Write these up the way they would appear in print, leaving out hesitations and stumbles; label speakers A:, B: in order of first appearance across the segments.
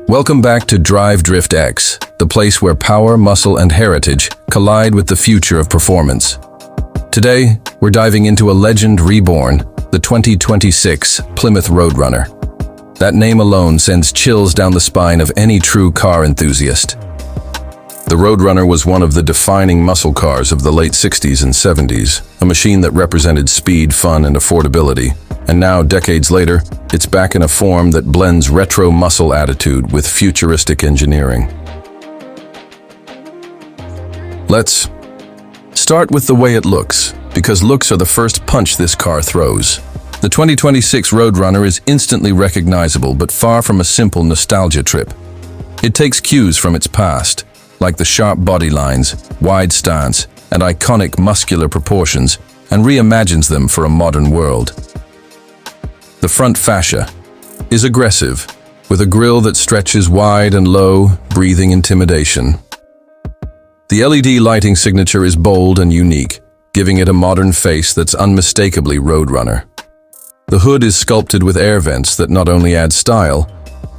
A: Welcome back to DriveDriftX, the place where power, muscle, and heritage collide with the future of performance. Today, we're diving into a legend reborn, the 2026 Plymouth Roadrunner. That name alone sends chills down the spine of any true car enthusiast. The Roadrunner was one of the defining muscle cars of the late 60s and 70s, a machine that represented speed, fun, and affordability. And now, decades later, it's back in a form that blends retro muscle attitude with futuristic engineering. Let's start with the way it looks, because looks are the first punch this car throws. The 2026 Roadrunner is instantly recognizable, but far from a simple nostalgia trip. It takes cues from its past, like the sharp body lines, wide stance, and iconic muscular proportions, and reimagines them for a modern world. The front fascia is aggressive, with a grille that stretches wide and low, breathing intimidation. The LED lighting signature is bold and unique, giving it a modern face that's unmistakably Roadrunner. The hood is sculpted with air vents that not only add style,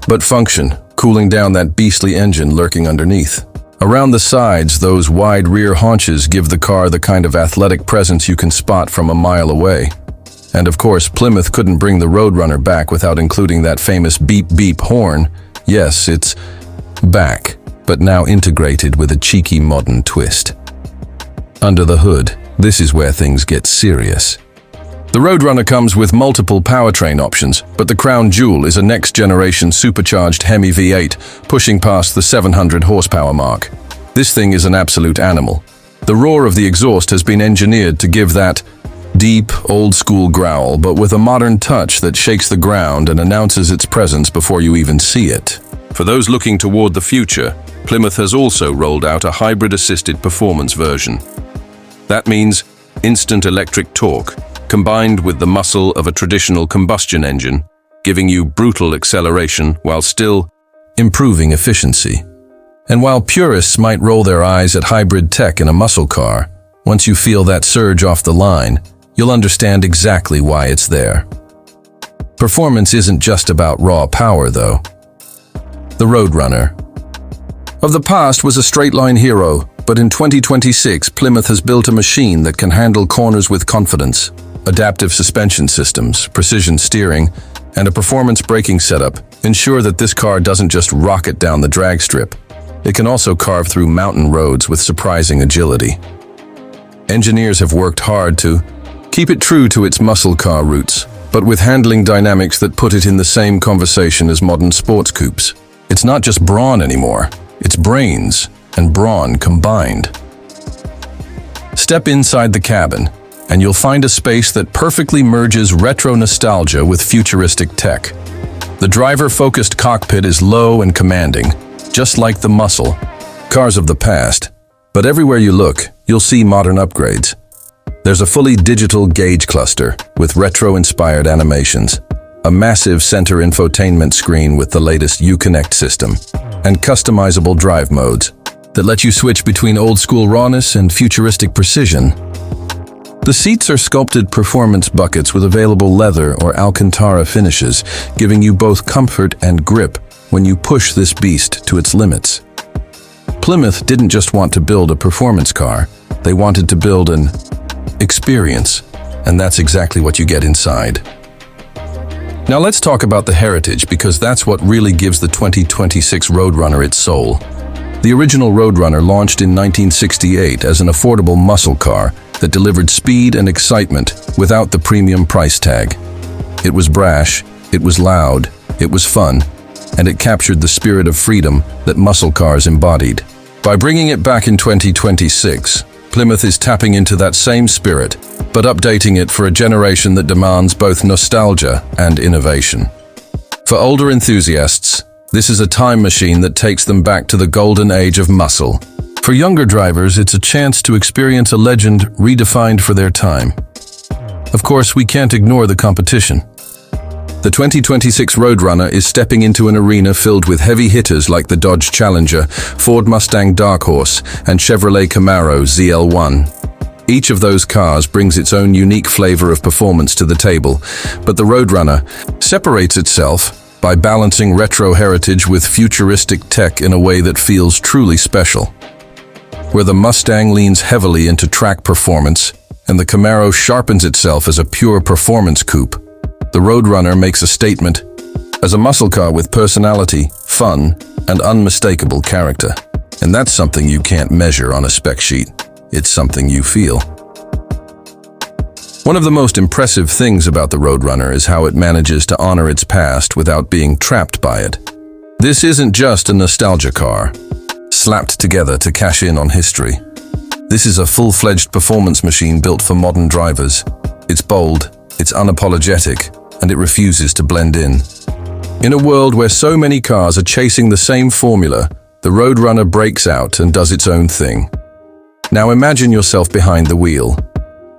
A: but function, cooling down that beastly engine lurking underneath. Around the sides, those wide rear haunches give the car the kind of athletic presence you can spot from a mile away. And of course, Plymouth couldn't bring the Roadrunner back without including that famous beep-beep horn. Yes, it's back, but now integrated with a cheeky modern twist. Under the hood, this is where things get serious. The Roadrunner comes with multiple powertrain options, but the crown jewel is a next-generation supercharged Hemi V8, pushing past the 700 horsepower mark. This thing is an absolute animal. The roar of the exhaust has been engineered to give that deep, old-school growl, but with a modern touch that shakes the ground and announces its presence before you even see it. For those looking toward the future, Plymouth has also rolled out a hybrid-assisted performance version. That means instant electric torque, combined with the muscle of a traditional combustion engine, giving you brutal acceleration while still improving efficiency. And while purists might roll their eyes at hybrid tech in a muscle car, once you feel that surge off the line, you'll understand exactly why it's there. Performance isn't just about raw power, though. The Roadrunner of the past was a straight-line hero, but in 2026, Plymouth has built a machine that can handle corners with confidence. Adaptive suspension systems, precision steering, and a performance braking setup ensure that this car doesn't just rocket down the drag strip. It can also carve through mountain roads with surprising agility. Engineers have worked hard to keep it true to its muscle car roots, but with handling dynamics that put it in the same conversation as modern sports coupes. It's not just brawn anymore, it's brains and brawn combined. Step inside the cabin, and you'll find a space that perfectly merges retro nostalgia with futuristic tech. The driver-focused cockpit is low and commanding, just like the muscle cars of the past. But everywhere you look, you'll see modern upgrades. There's a fully digital gauge cluster with retro-inspired animations, a massive center infotainment screen with the latest Uconnect system, and customizable drive modes that let you switch between old-school rawness and futuristic precision. The seats are sculpted performance buckets with available leather or Alcantara finishes, giving you both comfort and grip when you push this beast to its limits. Plymouth didn't just want to build a performance car, they wanted to build an experience, and that's exactly what you get inside. Now let's talk about the heritage, because that's what really gives the 2026 Roadrunner its soul. The original Roadrunner launched in 1968 as an affordable muscle car that delivered speed and excitement without the premium price tag. It was brash, it was loud, it was fun, and it captured the spirit of freedom that muscle cars embodied. By bringing it back in 2026, Plymouth is tapping into that same spirit, but updating it for a generation that demands both nostalgia and innovation. For older enthusiasts, this is a time machine that takes them back to the golden age of muscle. For younger drivers, it's a chance to experience a legend redefined for their time. Of course, we can't ignore the competition. The 2026 Roadrunner is stepping into an arena filled with heavy hitters like the Dodge Challenger, Ford Mustang Dark Horse, and Chevrolet Camaro ZL1. Each of those cars brings its own unique flavor of performance to the table, but the Roadrunner separates itself by balancing retro heritage with futuristic tech in a way that feels truly special. Where the Mustang leans heavily into track performance and the Camaro sharpens itself as a pure performance coupe, the Roadrunner makes a statement as a muscle car with personality, fun, and unmistakable character. And that's something you can't measure on a spec sheet. It's something you feel. One of the most impressive things about the Roadrunner is how it manages to honor its past without being trapped by it. This isn't just a nostalgia car, slapped together to cash in on history. This is a full-fledged performance machine built for modern drivers. It's bold, it's unapologetic, and it refuses to blend in. In a world where so many cars are chasing the same formula, the Roadrunner breaks out and does its own thing. Now imagine yourself behind the wheel.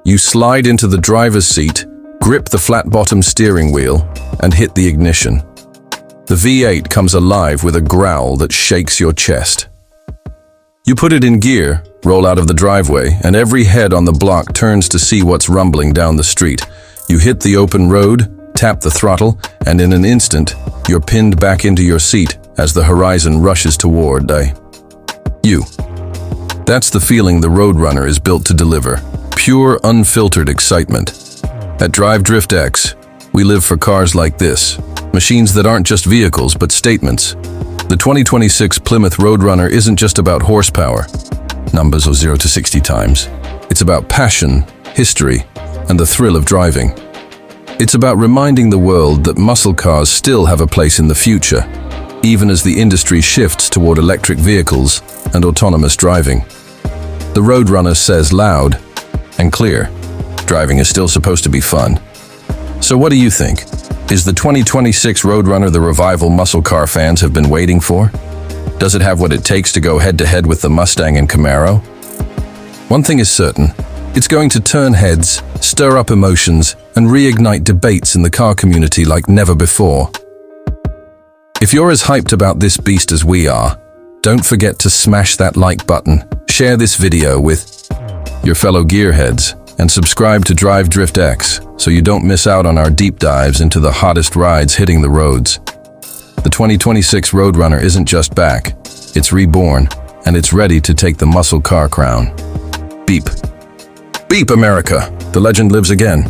A: You slide into the driver's seat, grip the flat-bottom steering wheel, and hit the ignition. The V8 comes alive with a growl that shakes your chest. You put it in gear, roll out of the driveway, and every head on the block turns to see what's rumbling down the street. You hit the open road, tap the throttle, and in an instant, you're pinned back into your seat as the horizon rushes toward you. That's the feeling the Roadrunner is built to deliver. Pure, unfiltered excitement. At DriveDriftX, we live for cars like this. Machines that aren't just vehicles, but statements. The 2026 Plymouth Roadrunner isn't just about horsepower, numbers or 0 to 60 times. It's about passion, history, and the thrill of driving. It's about reminding the world that muscle cars still have a place in the future, even as the industry shifts toward electric vehicles and autonomous driving. The Roadrunner says loud and clear, driving is still supposed to be fun. So what do you think? Is the 2026 Roadrunner the revival muscle car fans have been waiting for? Does it have what it takes to go head-to-head with the Mustang and Camaro? One thing is certain, it's going to turn heads, stir up emotions, and reignite debates in the car community like never before. If you're as hyped about this beast as we are, don't forget to smash that like button, share this video with your fellow gearheads, and subscribe to DriveDriftX so you don't miss out on our deep dives into the hottest rides hitting the roads. The 2026 Roadrunner isn't just back, it's reborn, and it's ready to take the muscle car crown. Beep. Beep, America! The legend lives again.